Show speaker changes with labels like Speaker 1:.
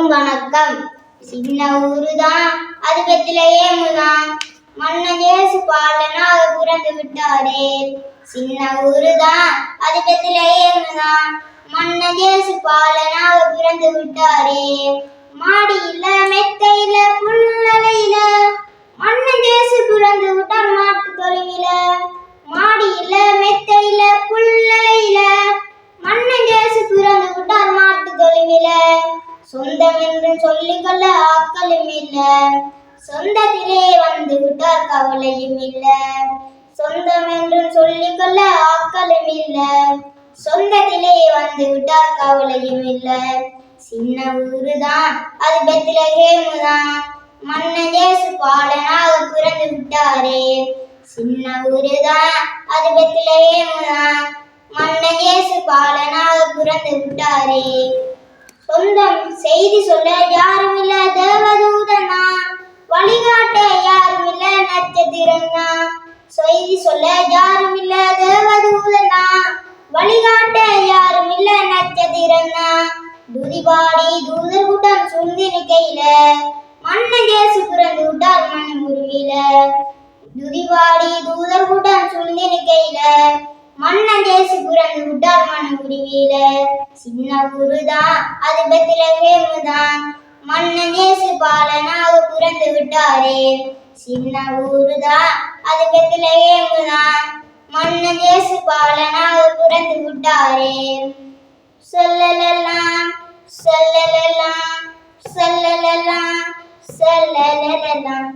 Speaker 1: எல்லோருக்கும் வணக்கம். சின்ன ஊருதான், அது பெத்லகேமுதான். மன்னன் இயேசு பாலனாக பிறந்து விட்டாரே. சின்ன ஊருதான், அது பெத்லகேமுதான். மன்னன் இயேசு பாலனாக பிறந்து விட்டாரே. மாடியில மெத்தையில புல்லலையில மன்னன் இயேசு பிறந்து விட்டார் மாட்டு தொழுவில. மாடியில மெத்தையில புல்லலையில மன்னன் இயேசு பிறந்து விட்டார் மாட்டு தொழுவில. சொந்தம் என்று சொல்லிக்கொள்ள ஆக்களும் இல்ல, சொந்தத்திலே வந்து விட்டார் கவலையும் இல்ல. சொந்தம் என்று சொல்லிக்கொள்ள ஆக்களும் இல்ல, சொந்தத்திலே வந்து விட்டார் கவலையும் இல்ல. சின்ன ஊருதான், அது பெத்லகேமுதான். மன்னன் இயேசு பாலனாக பிறந்து விட்டாரே. சின்ன ஊருதான், அது பெத்லகேமுதான். மன்னன் இயேசு பாலனாக பிறந்து விட்டாரே. சொந்தம் செய்தி சொல்ல யாரும் இல்ல தேவதூதனா, வழிகாட்ட யாரும் இல்ல நட்சத்திரனா. செய்தி சொல்ல யாரும் இல்ல தேவதூதனா, வழிகாட்ட யாரும் இல்ல நட்சத்திரனா. துதிபாடி தூதர் கூட்டம் சூழ்ந்து நிற்கையில மன்னன் இயேசு பிறந்து விட்டார் மண் உருவில. துதிபாடி தூதர் கூட்டம் சூழ்ந்து நிற்கையில மன்னன் இயேசு பிறந்து விட்டார் மண் உருவில. சின்ன ஊருதான், அது பெத்லகேமுதான். மன்னன் இயேசு பாலனாக பிறந்து விட்டாரே. சின்ன ஊருதான், அது பெத்லகேமுதான். மன்னன் இயேசு பாலனாக பிறந்து விட்டாரே. சொல்லலலாம் சொல்லலலாம் சொல்லலலாம் சொல்லலலாம்.